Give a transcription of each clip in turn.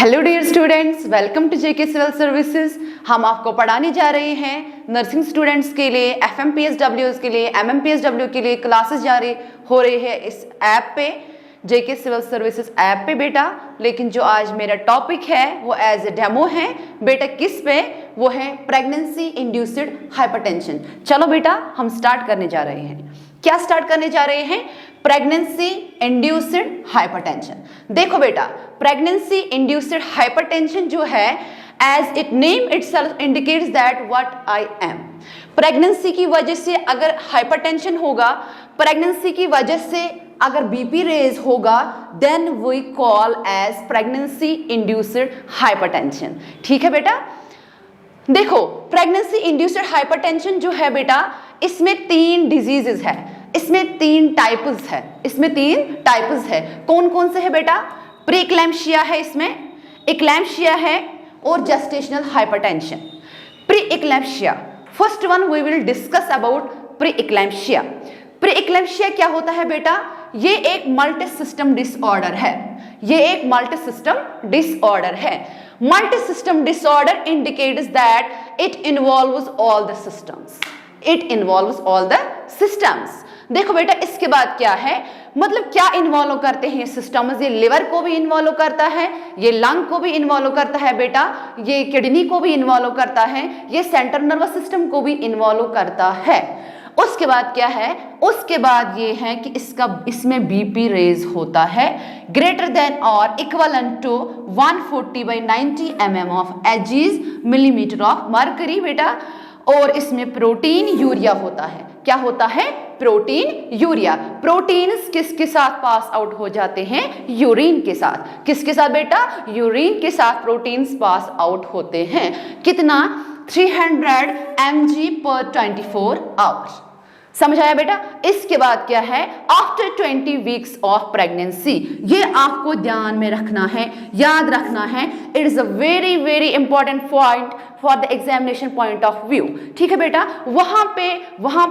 Hello dear students, welcome to JK civil services. हम आपको पढ़ाने जा रहे हैं नर्सिंग स्टूडेंट्स के लिए, एफएमपीएसडब्ल्यूएस के लिए, एमएमपीएसडब्ल्यू के लिए क्लासेस जारी हो रही है इस ऐप पे, जेके सिविल सर्विसेज ऐप पे बेटा। लेकिन जो आज मेरा टॉपिक है वो एज ए डेमो है बेटा। किस पे? वो है प्रेगनेंसी इंड्यूस्ड हाइपरटेंशन। चलो बेटा हम स्टार्ट करने जा रहे हैं। क्या स्टार्ट करने जा रहे हैं? Pregnancy induced hypertension. देखो बेटा, प्रेगनेंसी इंड्यूस्ड हाइपरटेंशन जो है, as it name itself indicates that what I am. Pregnancy की वजह से अगर हाइपरटेंशन होगा, प्रेगनेंसी की वजह से अगर बीपी रेज होगा, then we call as pregnancy induced hypertension. ठीक है बेटा। देखो, प्रेगनेंसी इंड्यूस्ड हाइपरटेंशन जो है बेटा, इसमें 3 डिजीजेस है, इसमें 3 टाइप्स है, इसमें 3 टाइप्स है। कौन कौन से है बेटा? प्री इक्लैम्पशिया है, इसमें इक्लैम्पशिया है, और gestational hypertension. Pre eclampsia, first one we will discuss about pre eclampsia. Pre eclampsia क्या होता है बेटा? ये एक मल्टी सिस्टम डिसऑर्डर है, ये एक मल्टी सिस्टम डिसऑर्डर है। Multi system disorder indicates that it involves all the systems, it involves all the systems. देखो बेटा, इसके बाद क्या है, मतलब क्या इन्वॉल्व करते हैं ये सिस्टम्स? ये लिवर को भी इन्वॉल्व करता है, ये लंग को भी इन्वॉल्व करता है बेटा, ये किडनी को भी इन्वॉल्व करता है, ये सेंट्रल नर्वस सिस्टम को भी इन्वॉल्व करता है। उसके बाद क्या है? उसके बाद ये है कि इसमें बीपी रेज होता है ग्रेटर देन और equivalent to 140/90 mm of H G millimetre of mercury बेटा। और इसमें प्रोटीन यूरिया होता है। क्या होता है? Protein urea. प्रोटीन्स किसके साथ पास आउट हो जाते हैं? यूरिन के साथ। किसके साथ बेटा? यूरिन के साथ प्रोटीन्स पास आउट होते हैं। कितना? 300 mg/24 आवर्स। समझ आया बेटा? इसके बाद क्या है? After 20 weeks of pregnancy. ये आपको ध्यान में रखना है, याद रखना है। It is a very very important point for the examination point of view. ठीक है बेटा। वहां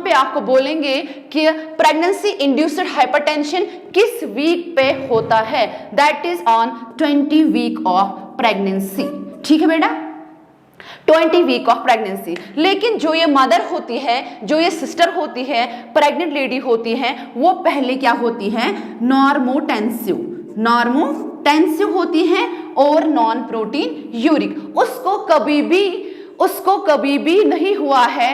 पे आपको बोलेंगे कि प्रेगनेंसी इंड्यूस्ड हाइपरटेंशन किस वीक पे होता है? That is on 20 week of pregnancy. ठीक है बेटा, 20 वीक ऑफ प्रेगनेंसी। लेकिन जो ये मदर होती है, जो ये सिस्टर होती है, प्रेग्नेंट लेडी होती है, वो पहले क्या होती है? नॉर्मोटेंसिव, नॉर्मोटेंसिव होती है और नॉन प्रोटीन यूरिक। उसको कभी भी नहीं हुआ है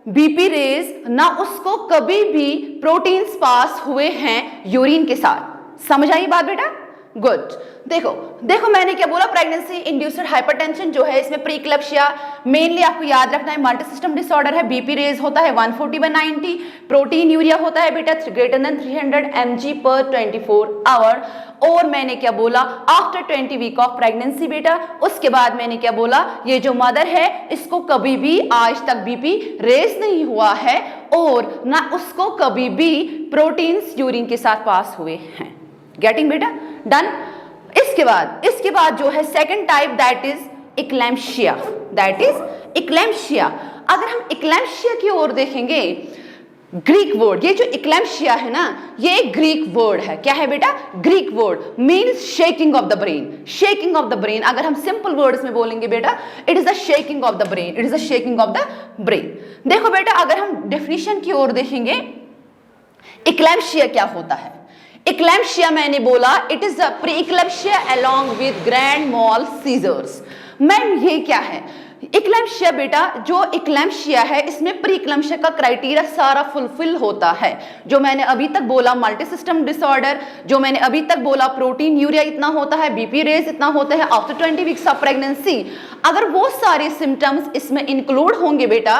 बीपी रेज, ना उसको कभी भी प्रोटीन्स पास हुए हैं यूरिन के साथ। समझ आई बात बेटा? गुड। देखो मैंने क्या बोला? प्रेगनेंसी इंड्यूस्ड हाइपरटेंशन जो है, इसमें प्री इक्लैम्पशिया मेनली आपको याद रखना है, मल्टी सिस्टम डिसऑर्डर है, बीपी रेज होता है 140/90, प्रोटीन यूरिया होता है बेटा ग्रेटर देन 300 mg/24 आवर। और मैंने क्या बोला? आफ्टर 20 वीक ऑफ प्रेगनेंसी बेटा। उसके बाद मैंने क्या बोला? ये जो मदर है, इसको कभी भी आज तक बीपी रेज नहीं हुआ है और ना उसको कभी भी प्रोटीन्स यूरिन के साथ पास हुए हैं। गेटिंग बेटा? डन। इसके बाद जो है second type, that is eclampsia, that is eclampsia. अगर हम इक्लैम्पशिया की ओर देखेंगे, ग्रीक वर्ड, ये जो इक्लैम्पशिया है ना, ये एक ग्रीक वर्ड है। क्या है बेटा? Greek word means shaking of the brain, shaking of the brain. अगर हम सिंपल वर्ड्स में बोलेंगे बेटा, it is the shaking of the brain, it is the shaking of the brain. देखो बेटा, अगर हम डेफिनेशन की ओर देखेंगे, इक्लैम्पशिया क्या होता है? इक्लैम्पशिया मैंने बोला, it is a pre eclampsia along with grand mal seizures. Ma'am ये क्या है? इक्लैम्पशिया बेटा, जो इक्लैम्पशिया है, इसमें प्री इक्लैम्पशिया का क्राइटेरिया सारा फुलफिल होता है। जो मैंने अभी तक बोला मल्टी सिस्टम डिसऑर्डर, जो मैंने अभी तक बोला प्रोटीन यूरिया इतना होता है, बीपी रेज इतना होता है आफ्टर 20 वीक्स ऑफ प्रेगनेंसी, अगर वो सारे सिम्टम्स इसमें इंक्लूड होंगे बेटा,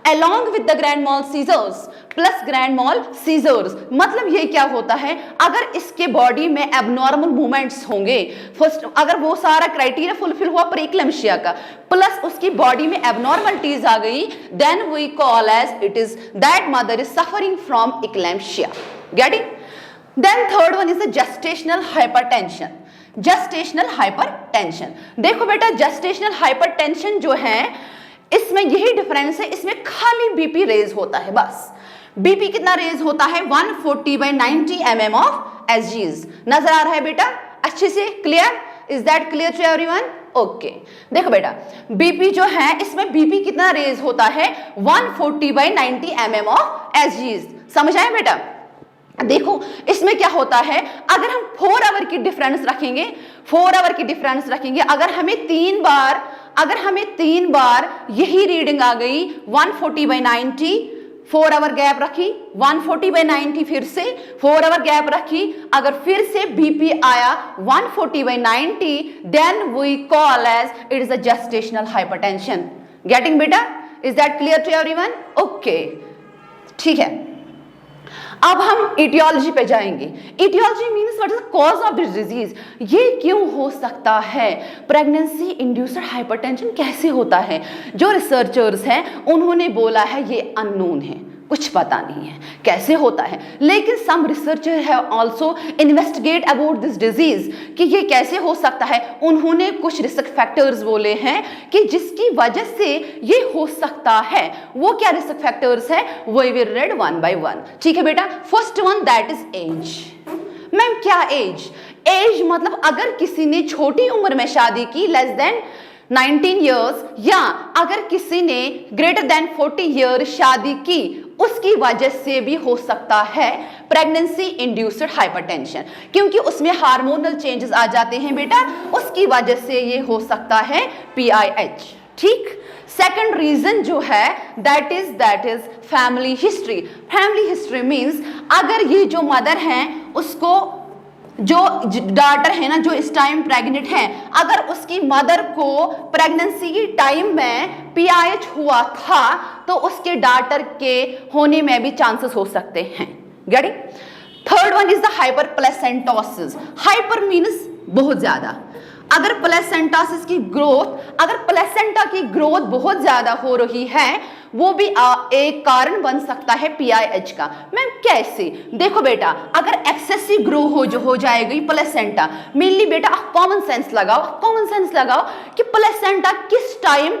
along with the grand mal seizures plus grand mal seizures, मतलब ये क्या होता है? अगर इसके बॉडी में एबनॉर्मल मूवमेंट्स होंगे, फर्स्ट अगर वो सारा क्राइटेरिया फुलफिल हुआ प्री इक्लैम्पशिया का, प्लस उसकी बॉडी में एबनॉर्मलिटीज आ गई, then we call as it is that mother is suffering from eclampsia. Getting? Then third one is the gestational hypertension. Gestational hypertension, देखो बेटा, जेस्टेशनल हाइपरटेंशन जो है, इसमें यही डिफरेंस है, इसमें खाली बीपी रेज होता है बस। बीपी कितना रेज होता है? 140/90 mm ऑफ एसजीज। नजर आ रहा है बेटा? अच्छे से clear? Is that clear to everyone? Okay देखो बेटा, बीपी जो है इसमें बीपी कितना रेज होता है 140/90 mm ऑफ एसजीज। समझ आया बेटा? देखो इसमें क्या होता है, अगर हम 4 आवर की डिफरेंस रखेंगे, 4 आवर की डिफरेंस रखेंगे, अगर हमें 3 बार यही रीडिंग आ गई 140/90, 4 आवर गैप रखी, 140/90 फिर से 4 आवर गैप रखी, अगर फिर से बीपी आया 140/90, then we call as it is a gestational hypertension. Getting बेटा? Is that clear to everyone? Okay ठीक है, अब हम इटियोलॉजी पे जाएंगे। Aetiology means what is the cause of this disease, ये क्यों हो सकता है, प्रेगनेंसी इंड्यूस्ड हाइपरटेंशन कैसे होता है। जो रिसर्चर्स हैं उन्होंने बोला है ये अननोन है, कुछ पता नहीं है कैसे होता है, लेकिन some researcher have also investigate about this disease कि ये कैसे हो सकता है। उन्होंने कुछ रिस्क फैक्टर्स बोले हैं कि जिसकी वजह से ये हो सकता है। वो क्या रिस्क फैक्टर्स है, we will read one by one. ठीक है बेटा? First one that is age. Ma'am क्या एज? एज मतलब अगर किसी ने छोटी उम्र में शादी की, लेस देन 19 ईयर्स, या अगर किसी ने ग्रेटर देन 40 ईयर्स शादी की, उसकी वजह से भी हो सकता है प्रेगनेंसी इंड्यूस्ड हाइपरटेंशन, क्योंकि उसमें हार्मोनल चेंजेस आ जाते हैं बेटा, उसकी वजह से ये हो सकता है PIH। ठीक, सेकंड रीजन जो है that is family history. Family history means अगर ये जो मदर हैं उसको, जो डॉटर है ना जो इस टाइम प्रेग्नेंट है, अगर उसकी मदर को प्रेगनेंसी के टाइम में PIH हुआ था तो उसके डॉटर के होने में भी चांसेस हो सकते हैं। Get it? Third one is the hyper placentosis. Hyper means बहुत ज्यादा। अगर प्लेसेंटासिस की ग्रोथ, अगर प्लेसेंटा की ग्रोथ बहुत ज्यादा हो रही है, वो भी एक कारण बन सकता है PIH का। मैम कैसे? देखो बेटा, अगर एक्सेसिव ग्रो हो जाएगी प्लेसेंटा, मेनली बेटा आप कॉमन सेंस लगाओ कि प्लेसेंटा किस टाइम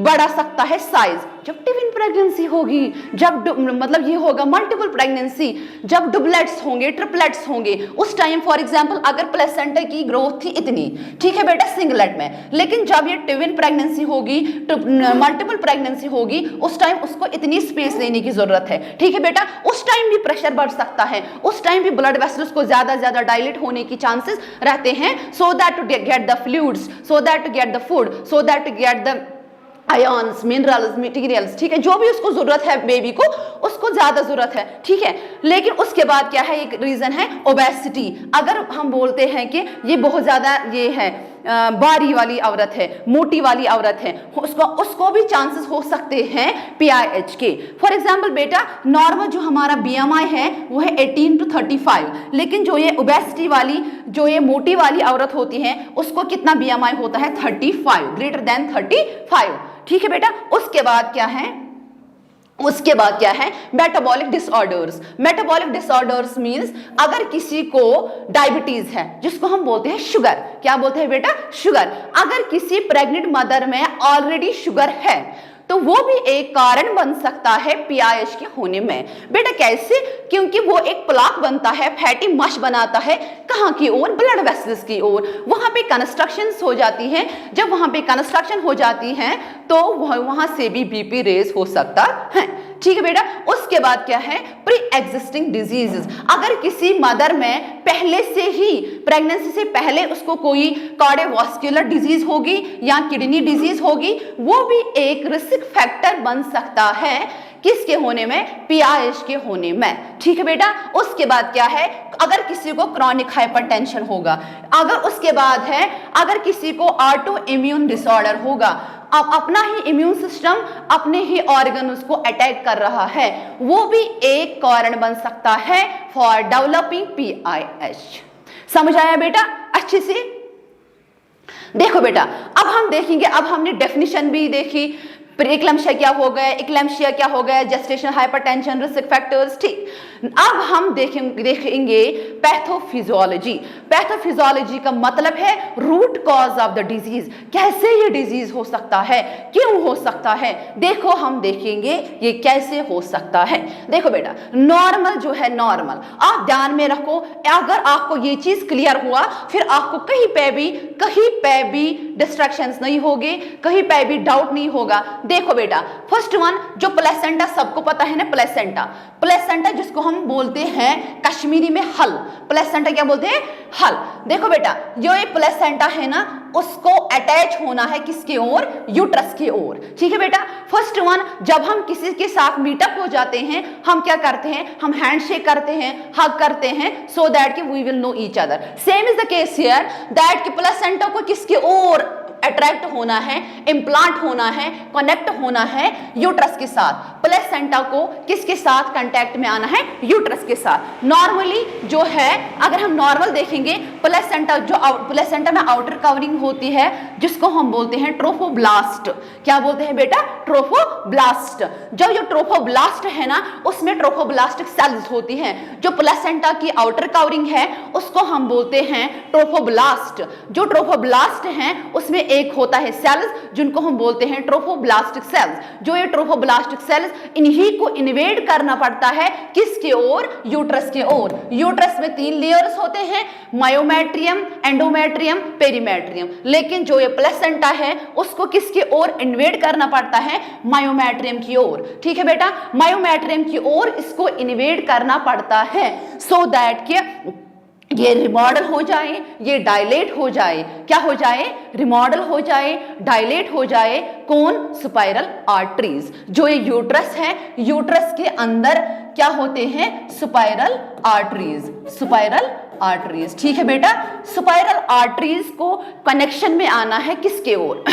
बढ़ा सकता है साइज, जब ट्विन प्रेगनेंसी होगी, जब मतलब ये होगा मल्टीपल प्रेगनेंसी, जब डुबलेट्स होंगे, ट्रिपलेट्स होंगे, उस टाइम फॉर एग्जांपल अगर प्लेसेंटा की ग्रोथ थी इतनी, ठीक है बेटा, सिंगलेट में, लेकिन जब ये ट्विन प्रेगनेंसी होगी, मल्टीपल प्रेगनेंसी होगी, उस टाइम उसको इतनी स्पेस लेने की जरूरत है। ठीक है बेटा? उस टाइम भी प्रेशर बढ़ सकता है, उस टाइम भी ब्लड वेसल्स को ज्यादा डायलेट होने की चांसेस रहते हैं, so that to get the fluids, so that to get the food, so that to get the ions, minerals, materials, ठीक है, जो भी उसको जरूरत है बेबी को, उसको ज्यादा जरूरत है। ठीक है, लेकिन उसके बाद क्या है, एक रीजन है ओबेसिटी। अगर हम बोलते हैं कि ये बहुत ज्यादा ये है बारी वाली औरत है, मोटी वाली औरत है, उसको भी चांसेस हो सकते हैं PIH के। फॉर एग्जाम्पल बेटा, नॉर्मल जो हमारा BMI है वो है 18 to 35, लेकिन जो ये ओबेसिटी वाली, जो ये मोटी वाली औरत होती है, उसको कितना BMI होता है 35, ग्रेटर देन 35। ठीक है बेटा? उसके बाद क्या है metabolic disorders. Metabolic disorders means अगर किसी को डायबिटीज है, जिसको हम बोलते हैं शुगर, क्या बोलते हैं बेटा, शुगर, अगर किसी प्रेग्नेंट मदर में ऑलरेडी शुगर है तो वो भी एक कारण बन सकता है PIH के होने में। बेटा कैसे? क्योंकि वो एक प्लाक बनता है, फैटी मश बनाता है, कहाँ की ओर, ब्लड वेसल्स की ओर, वहां पे कंस्ट्रक्शन हो जाती है। जब वहां पे कंस्ट्रक्शन हो जाती है तो वहां से भी BP रेज हो सकता है। ठीक है बेटा? उसके बाद क्या है, प्री एग्जिस्टिंग डिजीजेस। अगर किसी मदर में पहले से ही, प्रेगनेंसी से पहले उसको कोई कार्डियोवास्कुलर डिजीज होगी या किडनी डिजीज होगी, वो भी एक रिस्क फैक्टर बन सकता है किसके होने में, PIH के होने में। ठीक है बेटा? उसके बाद क्या है, अगर किसी को क्रॉनिक हाइपरटेंशन होगा, अगर उसके बाद है अगर किसी को ऑटो इम्यून डिसऑर्डर होगा, अब अपना ही इम्यून सिस्टम अपने ही ऑर्गन उसको अटैक कर रहा है, वो भी एक कारण बन सकता है फॉर डेवलपिंग PIH। समझ आया बेटा अच्छे से? देखो बेटा, अब हम देखेंगे, अब हमने डेफिनेशन भी देखी, प्रीक्लैम्सिया क्या हो गया, इक्लैम्सिया क्या हो गया, जेस्टेशनल हाइपरटेंशन, रिस्क फैक्टर्स। ठीक, अब हम देखेंगे पैथोफिजियोलॉजी। पैथोफिजियोलॉजी का मतलब है root cause of the disease, कैसे ये डिजीज हो सकता है, क्यों हो सकता है। देखो हम देखेंगे ये कैसे हो सकता है। देखो बेटा, नॉर्मल जो है, नॉर्मल आप ध्यान में रखो, अगर आपको ये चीज क्लियर हुआ, फिर आपको कहीं पे भी कहीं पे भी डिस्ट्रैक्शंस नहीं होंगे, कहीं पे भी डाउट नहीं होगा। देखो बेटा, फर्स्ट वन जो प्लेसेंटा, सबको पता है ना प्लेसेंटा, प्लेसेंटा जिसको हम बोलते हैं कश्मीरी में हल, प्लेसेंटा क्या बोलते हैं, हल। देखो बेटा, जो ये प्लेसेंटा है ना उसको अटैच होना है किसके ओर, यूट्रस की ओर। ठीक है बेटा, फर्स्ट वन जब हम किसी के साथ मीटअप हो जाते हैं हम क्या करते हैं, हम हैंडशेक करते हैं, हग करते हैं, सो दैट कि we will know each other. Same is the case here that कि प्लेसेंटा को किसके ओर अट्रैक्ट होना है, इम्प्लांट होना है, कनेक्ट होना है यूट्रस के साथ। प्लेसेंटा को किसके साथ कांटेक्ट में आना है, यूट्रस के साथ। नॉर्मली जो है अगर हम नॉर्मल देखेंगे प्लेसेंटा, जो प्लेसेंटा में आउटर कवरिंग होती है जिसको हम बोलते हैं ट्रोफोब्लास्ट। क्या बोलते हैं बेटा, ट्रोफोब्लास्ट। जब जो ट्रोफोब्लास्ट है ना उसमें ट्रोफोब्लास्टिक सेल्स होती हैं। जो प्लेसेंटा की आउटर कवरिंग है उसको हम बोलते हैं ट्रोफोब्लास्ट। जो ट्रोफोब्लास्ट हैं उसमें एक होता है सेल्स जिनको हम बोलते हैं ट्रोफोब्लास्टिक सेल्स। जो ये ट्रोफोब्लास्टिक सेल्स इन्हीं को इन्वेड करना पड़ता है किसके ओर, यूट्रस के ओर। यूट्रस में 3 लेयर्स होते हैं, मायोमेट्रियम, एंडोमेट्रियम, पेरीमेट्रियम। लेकिन जो ये प्लेसेंटा है उसको किसके ओर इन्वेड करना पड़ता है, मायोमेट्रियम की ओर। ठीक है बेटा, मायोमेट्रियम की ओर इसको इन्वेड करना पड़ता है सो दैट कि ये रिमॉडल हो जाए, ये डायलेट हो जाए। क्या हो जाए, रिमॉडल हो जाए, डायलेट हो जाए। कौन, स्पाइरल आर्टरीज। जो ये यूट्रस है, यूट्रस के अंदर क्या होते हैं, स्पाइरल आर्टरीज, स्पाइरल आर्टरीज। ठीक है बेटा, स्पाइरल आर्टरीज को कनेक्शन में आना है किसके ओर,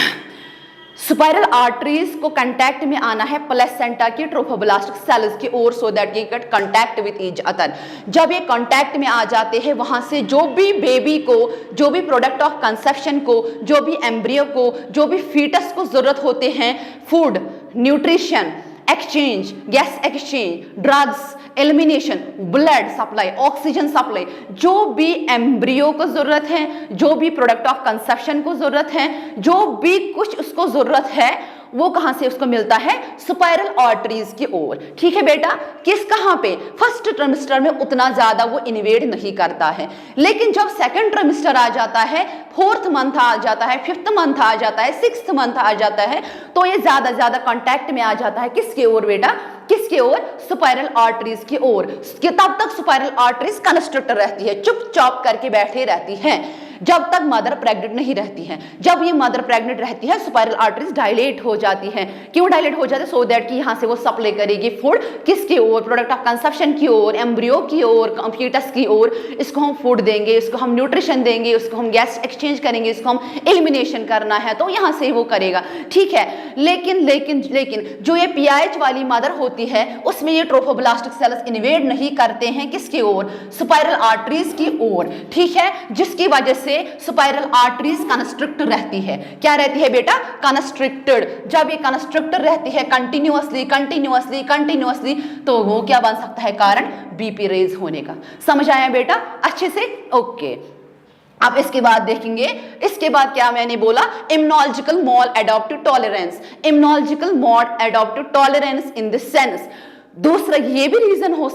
स्पाइरल आर्टरीज को कांटेक्ट में आना है प्लेसेंटा की ट्रोफोब्लास्टिक सेल्स की ओर सो दैट ये get contact with each other. जब ये कांटेक्ट में आ जाते हैं वहां से जो भी बेबी को, जो भी प्रोडक्ट ऑफ कंसेप्शन को, जो भी एम्ब्रियो को, जो भी फीटस को जरूरत होते हैं food, nutrition, exchange, gas exchange, drugs, elimination, blood supply, oxygen supply, जो भी एम्ब्रियो को जरूरत है, जो भी प्रोडक्ट ऑफ कंसेप्शन को जरूरत है, जो भी कुछ उसको जरूरत है वो कहां से उसको मिलता है, स्पाइरल आर्टरीज की ओर। ठीक है बेटा, किस कहां पे, फर्स्ट ट्राइमेस्टर में उतना ज्यादा वो इन्वेड नहीं करता है, लेकिन जब सेकंड ट्राइमेस्टर आ जाता है, 4th मंथ आ जाता है, 5th मंथ आ जाता है, 6th मंथ आ जाता है, तो ये ज्यादा कांटेक्ट में आ जाता है किसके ओर बेटा, किसके ओर, स्पाइरल आर्टरीज की ओर। तब तक स्पाइरल आर्टरीज कंस्ट्रक्ट रहती है, चुपचाप करके बैठे रहती है जब तक मदर प्रेग्नेंट नहीं रहती है। जब ये मदर प्रेग्नेंट रहती है स्पाइरल आर्टरीज डायलेट हो जाती है। क्यों डायलेट हो जाती है, सो दैट कि यहां से वो सप्लाई करेगी फूड किसके ओर, प्रोडक्ट ऑफ कंसेप्शन की ओर, एम्ब्रियो की ओर, फीटस की ओर। इसको हम फूड देंगे, इसको हम न्यूट्रिशन देंगे, उसको हम गैस एक्सचेंज करेंगे, इसको हम एलिमिनेशन करना है तो यहां से वो करेगा। ठीक है, लेकिन जो ये पीआईएच वाली मदर होती है उसमें ये ट्रोफोब्लास्टिक सेल्स इन्वेड नहीं करते हैं किसकी ओर, स्पाइरल आर्टरीज की ओर। ठीक है, जिसकी वजह से स्पाइरल आर्टरीज कंस्ट्रिक्ट रहती है। क्या रहती है बेटा, कंस्ट्रिक्टेड। जब ये कंस्ट्रिक्टेड रहती है कंटिन्यूअसली तो वो क्या बन सकता है, कारण बीपी रेज होने का। समझ आया बेटा अच्छे से, ओके। अब इसके बाद देखेंगे, इसके बाद क्या मैंने बोला, immunological mode adaptive tolerance, immunological mode adaptive tolerance in the sense. दूसरा ये भी रीजन हो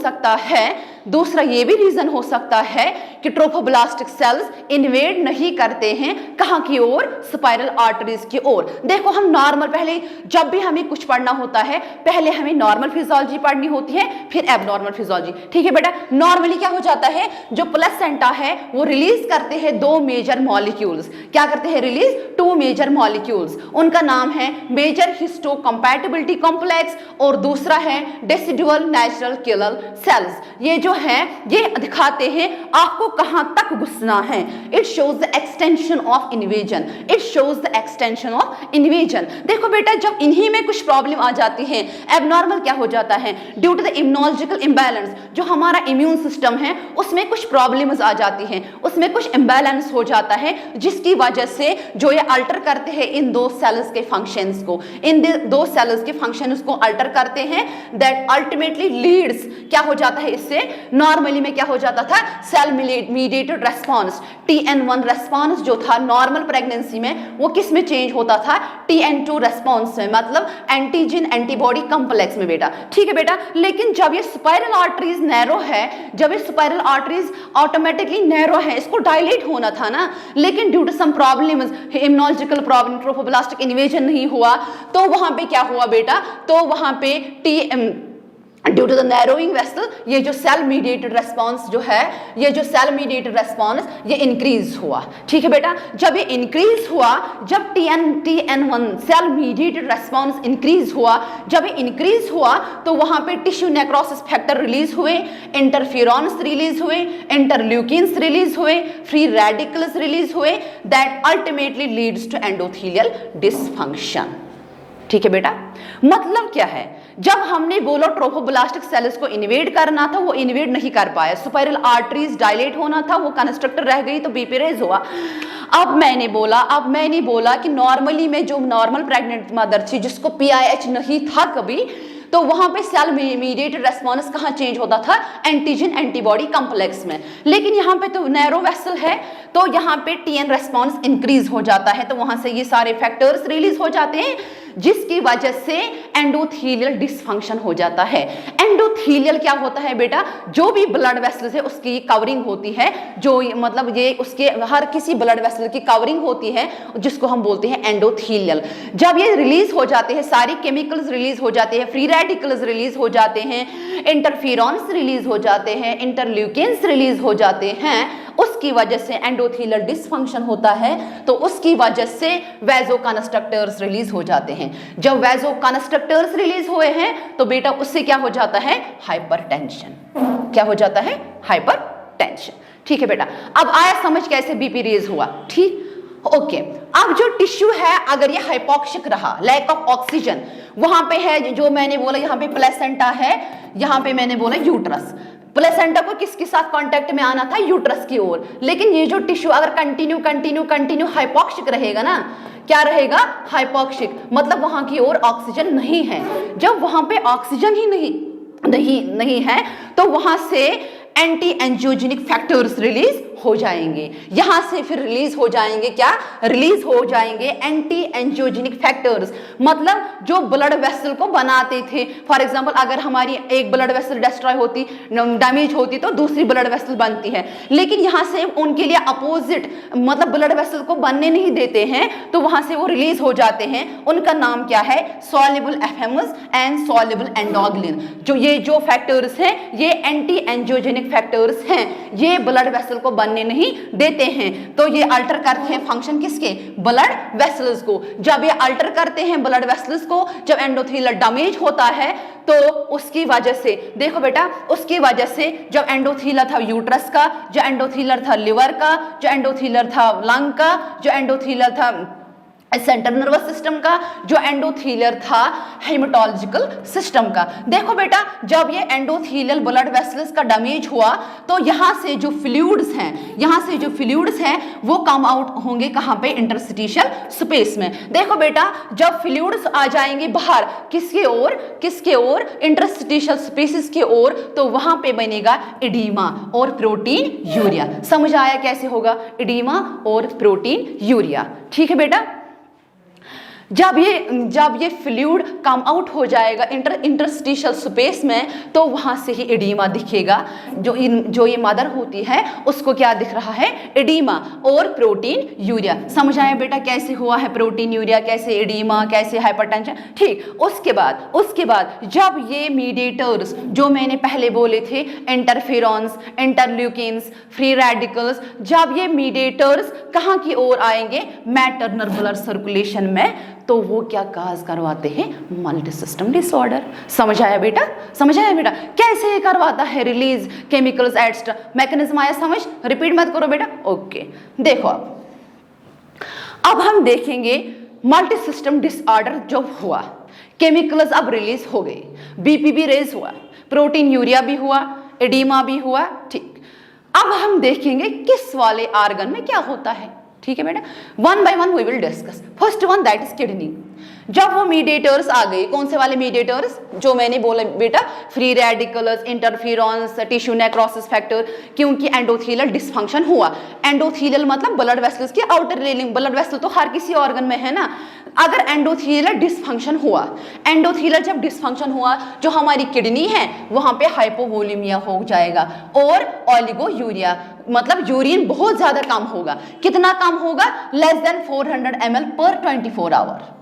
सकता है कि ट्रोफोब्लास्टिक सेल्स इन्वेड नहीं करते हैं कहां की ओर, स्पाइरल आर्टरीज की ओर। देखो हम नॉर्मल, पहले जब भी हमें कुछ पढ़ना होता है पहले हमें नॉर्मल फिजियोलॉजी पढ़नी होती है फिर एबनॉर्मल फिजियोलॉजी। ठीक है बेटा, नॉर्मली क्या हो जाता है, जो प्लेसेंटा है वो रिलीज करते हैं 2 मेजर मॉलिक्यूल्स। क्या करते हैं, रिलीज 2 मेजर मॉलिक्यूल्स। उनका नाम है मेजर हिस्टोकम्पैटिबिलिटी कॉम्प्लेक्स और दूसरा है डेसिडुअल नेचुरल किलर सेल्स। ये जो है ये दिखाते हैं आपको कहां तक घुसना है। It shows the extension of invasion, it shows the extension of invasion. देखो बेटा, जब इन्हीं में कुछ प्रॉब्लम आ जाती है, एबनॉर्मल क्या हो जाता है, due to the immunological imbalance, जो हमारा इम्यून सिस्टम है उसमें कुछ प्रॉब्लम्स आ जाती हैं, उसमें कुछ इम्बैलेंस हो जाता है, जिसकी वजह से जो ये अल्टर करते हैं इन 2 सेल्स के फंक्शंस को, इन 2 सेल्स के फंक्शंस को अल्टर करते हैं। दैट अल्टीमेटली लीड्स, क्या हो जाता है इससे, नॉर्मली में क्या हो जाता था, cell mediated response, TN1 response जो था नॉर्मल प्रेगनेंसी में वो किस में चेंज होता था, TN2 रेस्पॉन्स में, मतलब एंटीजन एंटीबॉडी कॉम्प्लेक्स में बेटा। ठीक है बेटा, लेकिन जब ये स्पाइरल आर्टरीज नैरो है, जब ये स्पाइरल आर्टरीज ऑटोमेटिकली नैरो है, इसको डायलेट होना था ना, लेकिन due to some problems, immunological problem, trophoblastic invasion नहीं हुआ, तो वहां पे क्या हुआ बेटा, तो वहां पे due to the narrowing vessel ये जो सेल मीडिएटेड रेस्पॉन्स जो है, ये जो सेल मीडिएटेड रेस्पॉन्स ये इंक्रीज हुआ। ठीक है बेटा, जब ये इंक्रीज हुआ, जब TN1 cell mediated response increase हुआ, जब ये इंक्रीज हुआ तो वहां पे टिश्यू नेक्रोसिस फैक्टर रिलीज हुए, इंटरफेरॉन्स रिलीज हुए, इंटरल्यूकिन्स रिलीज हुए, फ्री रेडिकल्स रिलीज हुए, that ultimately leads to endothelial dysfunction. ठीक है बेटा, मतलब क्या है, जब हमने बोलो ट्रोफोब्लास्टिक सेल्स को इन्वेड करना था, वो इन्वेड नहीं कर पाया, स्पाइरल आर्टरीज डायलेट होना था, वो कंस्ट्रक्टर रह गई तो BP रेज हुआ। अब मैंने बोला कि नॉर्मली में जो नॉर्मल प्रेग्नेंट मदर थी जिसको PIH नहीं था कभी, तो वहां पे सेल मीडिएटेड रेस्पॉन्स कहाँ चेंज होता था, एंटीजन एंटीबॉडी कॉम्प्लेक्स में, लेकिन यहाँ पे तो नैरो वेसल है, तो यहाँ पे TN रेस्पॉन्स इंक्रीज हो जाता है, तो वहां से ये सारे फैक्टर्स रिलीज हो जाते हैं, जिसकी वजह से एंडोथेलियल डिसफंक्शन हो जाता है। एंडोथेलियल क्या होता है बेटा, जो भी ब्लड वेसल है उसकी कवरिंग होती है, जो मतलब ये उसके हर किसी ब्लड वेसल की कवरिंग होती है, जिसको हम बोलते हैं एंडोथेलियल। जब ये रिलीज हो जाते हैं, सारी केमिकल्स रिलीज हो जाते हैं, फ्री रेडिकल्स रिलीज हो जाते हैं, इंटरफेरॉन्स रिलीज हो जाते हैं, इंटरल्यूकिन्स रिलीज हो जाते हैं, उसकी वजह से एंडोथेलियल डिसफंक्शन होता है, तो उसकी वजह से वैसोकंस्ट्रक्टर्स रिलीज हो जाते हैं। जब वैसोकंस्ट्रक्टर्स रिलीज हुए हैं तो बेटा उससे क्या हो जाता है, हाइपरटेंशन। क्या हो जाता है, हाइपरटेंशन। ठीक है बेटा, अब आया समझ कैसे BP रेज हुआ। ठीक, ओके। अब जो टिश्यू है अगर ये हाइपोक्सिक रहा, लैक ऑफ ऑक्सीजन, वहां पे है जो मैंने बोला, यहाँ पे प्लेसेंटा है, यहाँ पे मैंने बोला यूट्रस, प्लेसेंटा को किसके साथ कांटेक्ट में आना था, यूट्रस की ओर, लेकिन ये जो टिश्यू अगर कंटिन्यू हाइपोक्सिक रहेगा ना, क्या रहेगा, हाइपोक्सिक, मतलब वहां की ओर ऑक्सीजन नहीं है। जब वहां पे ऑक्सीजन ही नहीं है तो वहां से एंटी एंजियोजेनिक फैक्टर्स रिलीज हो जाएंगे, यहां से फिर रिलीज हो जाएंगे, क्या रिलीज हो जाएंगे, एंटी एंजियोजेनिक फैक्टर्स, मतलब जो ब्लड वेसल को बनाते थे। फॉर एग्जांपल अगर हमारी एक ब्लड वेसल डिस्ट्रॉय होती, डैमेज होती, तो दूसरी ब्लड वेसल बनती है, लेकिन यहां से उनके लिए अपोजिट मतलब ब्लड वेसल को बनने नहीं देते हैं, तो वहां से वो रिलीज हो जाते हैं। उनका नाम क्या है, सॉल्युबल एफएमएस एंड सॉल्युबल एंडोग्लिन। जो फैक्टर्स हैं ये एंटी एंजियोजेनिक फैक्टर्स हैं, ये ब्लड वेसल को बनने नहीं देते हैं, तो ये अल्टर करते हैं फंक्शन किसके, ब्लड वेसल्स को। जब ये अल्टर करते हैं ब्लड वेसल्स को, जब एंडोथेलियल डैमेज होता है, तो उसकी वजह से देखो बेटा, उसकी वजह से जब एंडोथेलियल था यूट्रस का, जो एंडोथेलियल था लिवर का, जो एंडोथेलियल था लंग का, जो एंडोथेलियल था सेंट्रल नर्वस सिस्टम का, जो एंडोथेलियल था हेमेटोलॉजिकल सिस्टम का। देखो बेटा, जब ये एंडोथेलियल ब्लड वेसल्स का डैमेज हुआ तो यहाँ से जो फ्लूइड्स हैं वो कम आउट होंगे कहाँ पे, इंटरस्टिशियल स्पेस में। देखो बेटा, जब फ्लूइड्स आ जाएंगे बाहर किसके ओर, इंटरस्टिशियल स्पेसिस की ओर, तो वहां पे बनेगा एडीमा और प्रोटीन यूरिया। समझ आया कैसे होगा, एडीमा और प्रोटीन यूरिया। ठीक है बेटा, जब ये फ्लूइड कम आउट हो जाएगा इंटरस्टिशियल स्पेस में, तो वहां से ही एडीमा दिखेगा। जो ये मदर होती है उसको क्या दिख रहा है, एडीमा और प्रोटीन यूरिया। समझ आया बेटा कैसे हुआ है प्रोटीन यूरिया, कैसे एडीमा, कैसे हाइपरटेंशन। ठीक, उसके बाद जब ये मीडिएटर्स जो मैंने पहले बोले थे, इंटरफेरॉन्स, इंटरल्यूकिन्स, फ्री रेडिकल्स, जब ये मीडिएटर्स कहाँ की ओर आएंगे, मैटरनल ब्लड सर्कुलेशन में, तो वो क्या काज करवाते हैं, मल्टी सिस्टम डिसऑर्डर। समझ आया बेटा कैसे ये करवाता है, रिलीज केमिकल्स एक्स्ट्रा, मैकेनिज्म आया समझ, रिपीट मत करो बेटा। ओके, देखो अब हम देखेंगे मल्टी सिस्टम डिसऑर्डर जो हुआ, केमिकल्स अब रिलीज हो गए, BP भी रेज हुआ, प्रोटीन यूरिया भी हुआ, एडीमा भी हुआ। ठीक, अब हम देखेंगे किस वाले आर्गन में क्या होता है। ठीक है बेटा, one by one we will discuss. First one that is kidney. जब वो मीडिएटर्स आ गए, कौन से वाले मीडिएटर्स, जो मैंने बोला बेटा, free radicals, interferons, tissue necrosis factor, क्योंकि एंडोथेलियल डिसफंक्शन हुआ। एंडोथेलियल मतलब ब्लड वेसल्स की आउटर रेलिंग, ब्लड वेसल तो हर किसी ऑर्गन में है ना। अगर एंडोथेलियल डिसफंक्शन हुआ, एंडोथेलियल जब डिसफंक्शन हुआ, जो हमारी किडनी है वहां पे हाइपोवोलेमिया हो जाएगा और ओलिगोयूरिया, मतलब यूरिन बहुत ज्यादा कम होगा। कितना कम होगा? लेस देन 400 ml पर 24 आवर।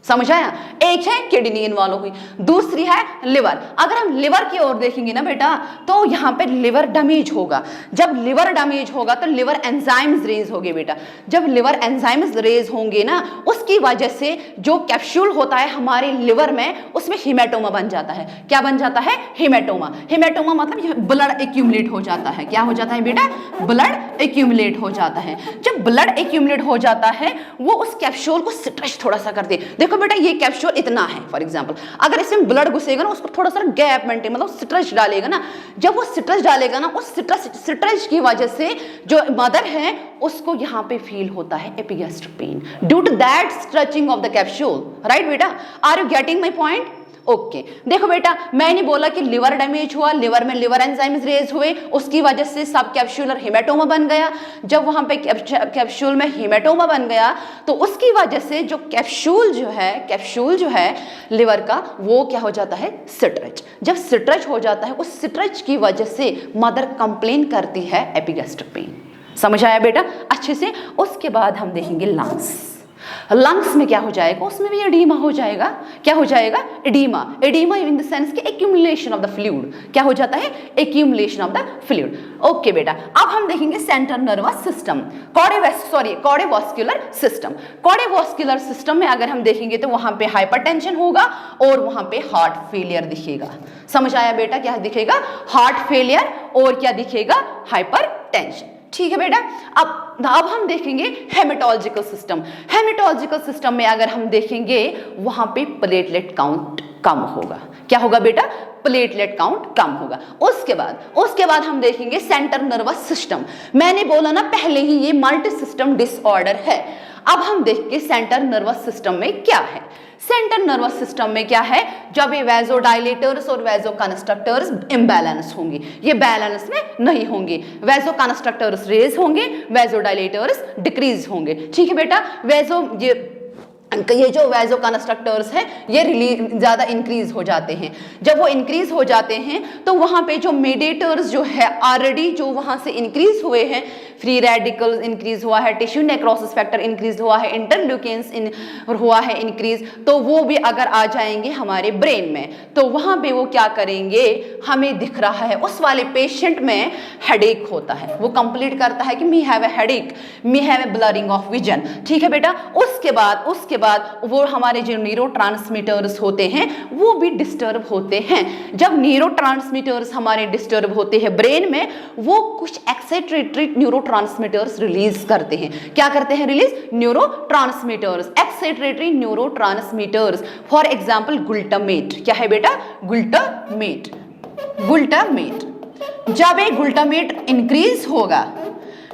समझ आया? एक है किडनी इन्वॉल्व हुई, दूसरी है लिवर। अगर हम लिवर की ओर देखेंगे ना बेटा, तो यहाँ पे लिवर डैमेज होगा। जब लिवर डैमेज होगा तो लिवर एंजाइम्स रेज होंगे बेटा। जब लिवर एंजाइम्स रेज होंगे ना, उसकी वजह से जो कैप्सूल होता है हमारे लिवर में, उसमें हिमेटोमा बन जाता है। क्या बन जाता है? हिमेटोमा। हिमेटोमा मतलब ब्लड एक्यूमुलेट हो जाता है। क्या हो जाता है बेटा? ब्लड एक्यूमुलेट हो जाता है। जब ब्लड एक्यूमुलेट हो जाता है, वो उस कैप्सूल को स्ट्रेच थोड़ा सा कर दे। देखो बेटा, ये कैप्सूल इतना है, फॉर एग्जांपल अगर इसमें ब्लड घुसेगा ना, उसको थोड़ा सा गैप मेंटेन, मतलब स्ट्रेच डालेगा ना। जब वो स्ट्रेच डालेगा ना, उस स्ट्रेच की वजह से जो मदर है उसको यहाँ पे फील होता है epigastric pain due to that stretching of the capsule. Right बेटा, are you getting my point? Okay देखो बेटा, मैंने बोला कि लिवर डैमेज हुआ, लिवर में लिवर एंजाइम्स रेज हुए, उसकी वजह से सब कैप्सूलर हिमेटोमा बन गया। जब वहां पे कैप्सूल में हिमेटोमा बन गया, तो उसकी वजह से जो कैप्सूल जो है लिवर का, वो क्या हो जाता है? स्ट्रेच। जब स्ट्रेच हो जाता है, उस स्ट्रेच की वजह से मदर कंप्लेन करती है एपिगैस्ट्रिक पेन। समझ आया बेटा अच्छे से? उसके बाद हम देखेंगे लंग्स। लंग्स में क्या हो जाएगा? उसमें भी एडीमा हो जाएगा। क्या हो जाएगा? Edema. Edema in the sense कि एक्यूमुलेशन ऑफ द फ्लूइड। क्या हो जाता है? Accumulation of the fluid. Okay बेटा, अब हम देखेंगे central nervous system, cardiovascular system. Cardiovascular system में अगर हम देखेंगे तो वहां पे हाइपरटेंशन होगा और वहां पे हार्ट फेलियर दिखेगा। समझ आया बेटा? क्या दिखेगा? हार्ट फेलियर और क्या दिखेगा? हाइपरटेंशन। ठीक है बेटा, अब हम देखेंगे हेमेटोलॉजिकल सिस्टम। हेमेटोलॉजिकल सिस्टम में अगर हम देखेंगे, वहां पे प्लेटलेट काउंट कम होगा। क्या होगा बेटा? प्लेटलेट काउंट कम होगा। उसके बाद हम देखेंगे सेंट्रल नर्वस सिस्टम। मैंने बोला ना पहले ही, ये मल्टी सिस्टम डिसऑर्डर है। अब हम देखेंगे सेंट्रल नर्वस सिस्टम में क्या है। सेंट्रल नर्वस सिस्टम में क्या है? जब ये वैजोडाइलेटर्स और वैजोकंस्ट्रक्टर्स इम्बैलेंस होंगे, ये बैलेंस में नहीं होंगे। वैजोकंस्ट्रक्टर्स रेज होंगे, वैजोडाइलेटर्स डिक्रीज होंगे। ठीक है बेटा, ये जो वैजोकंस्ट्रक्टर्स हैं, ये ज्यादा इंक्रीज हो जाते हैं। जब वो इंक्रीज हो जाते हैं, तो वहां पे जो मीडिएटर्स जो है ऑलरेडी जो वहां से इंक्रीज हुए हैं, फ्री रेडिकल्स इंक्रीज हुआ है, टिश्यू नेक्रोसिस फैक्टर इंक्रीज हुआ है, इंटरल्यूकिन्स हुआ है इंक्रीज, तो वो भी अगर आ जाएंगे हमारे ब्रेन में, तो वहां पे वो क्या करेंगे? हमें दिख रहा है उस वाले पेशेंट में हेडेक होता है, वो कंप्लीट करता है कि me have a headache, me have a blurring of vision. ठीक है बेटा, उसके बाद वो हमारे जो न्यूरोट्रांसमीटर्स होते हैं वो भी डिस्टर्ब होते हैं। जब न्यूरोट्रांसमीटर्स हमारे डिस्टर्ब होते हैं ब्रेन में, वो कुछ एक्साइटेटरी न्यूरोट्रांसमीटर्स रिलीज करते हैं। क्या करते हैं release? Neurotransmitters, excitatory neurotransmitters. For example glutamate. क्या है बेटा? ग्लूटामेट। जब एक ग्लूटामेट इंक्रीज होगा,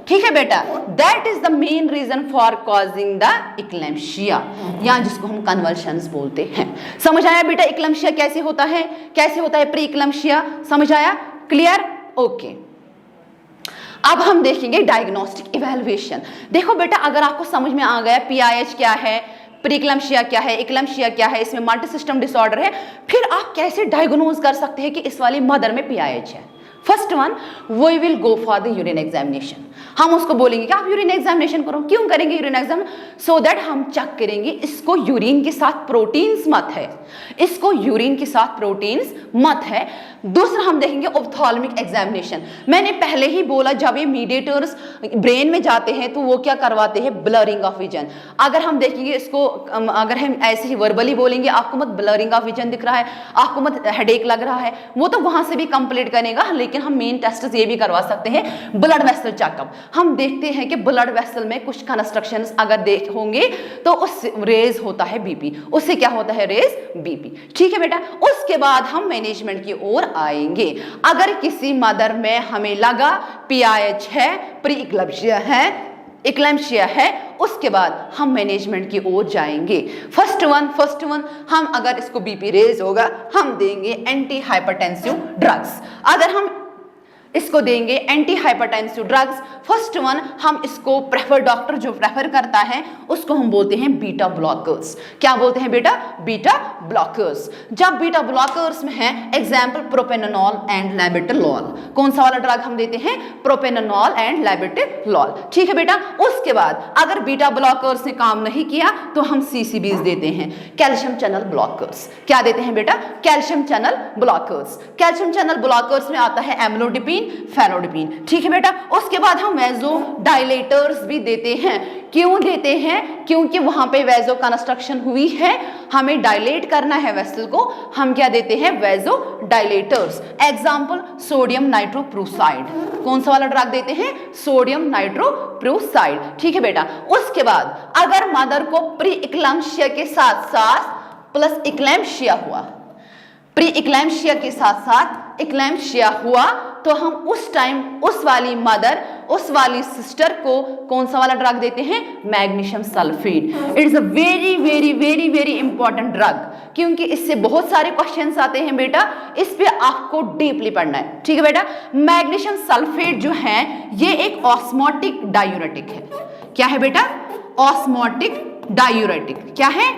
ठीक है बेटा, that is the main reason for causing the eclampsia, या जिसको हम कन्वल्शंस बोलते हैं। समझ आया बेटा इक्लेम्शिया कैसे होता है? कैसे होता है प्री इक्लेम्शिया? समझ आया? क्लियर? ओके। अब हम देखेंगे डायग्नोस्टिक इवैल्यूएशन। देखो बेटा, अगर आपको समझ में आ गया पीआईएच क्या है, प्रीक्लेम्शिया क्या है, इक्लेम्शिया क्या है, इसमें मल्टी सिस्टम डिसऑर्डर है, फिर आप कैसे डायग्नोज कर सकते हैं कि इस वाली मदर में पीआईएच है। First one, we will go for the urine examination. हम उसको बोलेंगे कि आप यूरिन एग्जामिनेशन करो। क्यों करेंगे यूरिन एग्जाम? सो दैट हम चेक करेंगे इसको यूरिन के साथ प्रोटीन्स मत है, इसको यूरिन के साथ प्रोटीन्स मत है। दूसरा हम देखेंगे ऑप्थाल्मिक एग्जामिनेशन। मैंने पहले ही बोला, जब ये मीडिएटर्स ब्रेन में जाते हैं तो वो क्या करवाते हैं? Blurring of vision. अगर हम देखेंगे इसको, अगर हम ऐसे ही वर्बली बोलेंगे आपको मत ब्लरिंग ऑफ विजन दिख रहा है, आपको मत हेडेक लग रहा है, वो तो वहां से भी कंप्लीट करेगा, लेकिन हम मेन टेस्ट ये भी करवा सकते हैं, ब्लड वेसल चेकअप। हम देखते हैं कि ब्लड वेसल में कुछ कंस्ट्रक्शंस अगर देख होंगे तो उस रेज होता है बीपी, उससे क्या होता है? Raise BP. ठीक है बेटा, उसके बाद हम मैनेजमेंट की ओर आएंगे। अगर किसी मदर में हमें लगा पीआईएच है, प्री इक्लेम्शिया है, इक्लेम्शिया है, उसके बाद हम मैनेजमेंट की ओर जाएंगे। फर्स्ट वन हम अगर इसको बीपी रेज होगा हम देंगे एंटी हाइपरटेंसिव ड्रग्स। अगर हम इसको देंगे anti hypertensive drugs, first one हम इसको प्रेफर, डॉक्टर जो प्रेफर करता है उसको हम बोलते हैं बीटा ब्लॉकर्स। क्या बोलते हैं बेटा? Beta blockers. जब बीटा ब्लॉकर्स में है एग्जाम्पल प्रोपेनोल एंड लैबेटालॉल। कौन सा वाला ड्रग हम देते हैं? Propranolol and labetalol. ठीक है बेटा। उसके बाद अगर बीटा ब्लॉकर्स ने काम नहीं किया तो हम सीसीबीज देते हैं, कैल्शियम चैनल ब्लॉकर्स। क्या देते हैं बेटा? Calcium channel blockers. Calcium channel blockers में आता है एम्लोडिपिन, फेनोडिपिन। ठीक है बेटा। उसके बाद हम वैजो डायलेटर्स भी देते हैं। क्यों देते हैं? क्योंकि वहां पे वैजो कंस्ट्रक्शन हुई है, हमें डायलेट करना है वेसल को, हम क्या देते हैं? Vasodilators. Example sodium nitroprusside. कौन सा वाला ड्रग देते हैं? Sodium nitroprusside. ठीक है बेटा। उसके बाद अगर मदर को प्री इक्लेम्शिया के साथ साथ प्लस इक्लेम्शिया हुआ, प्री इक्लेम्शिया के साथ साथ इक्लेम्शिया हुआ, तो हम उस टाइम उस वाली मदर, उस वाली सिस्टर को कौन सा वाला ड्रग देते हैं? Magnesium sulphate. It is a very very very very important drug, क्योंकि इससे बहुत सारे क्वेश्चंस आते हैं बेटा, इस पे आपको डीपली पढ़ना है। ठीक है बेटा। मैग्नीशियम सल्फेट जो है ये एक ऑस्मोटिक डायूरेटिक है। क्या है बेटा? Osmotic diuretic. क्या है?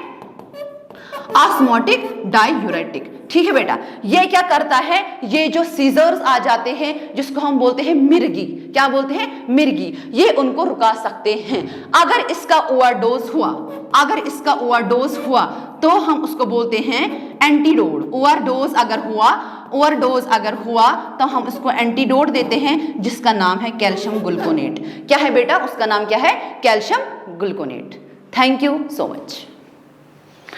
Osmotic diuretic. ठीक है बेटा। ये क्या करता है? ये जो सीजर्स आ जाते हैं जिसको हम बोलते हैं मिर्गी, क्या बोलते हैं? मिर्गी, ये उनको रुका सकते हैं। अगर इसका ओवरडोज हुआ, अगर इसका ओवरडोज हुआ तो हम उसको बोलते हैं एंटीडोट। ओवरडोज अगर हुआ तो हम उसको एंटीडोट देते हैं जिसका नाम है कैल्शियम ग्लूकोनेट। क्या है बेटा? उसका नाम क्या है? Calcium gluconate. Thank you so much.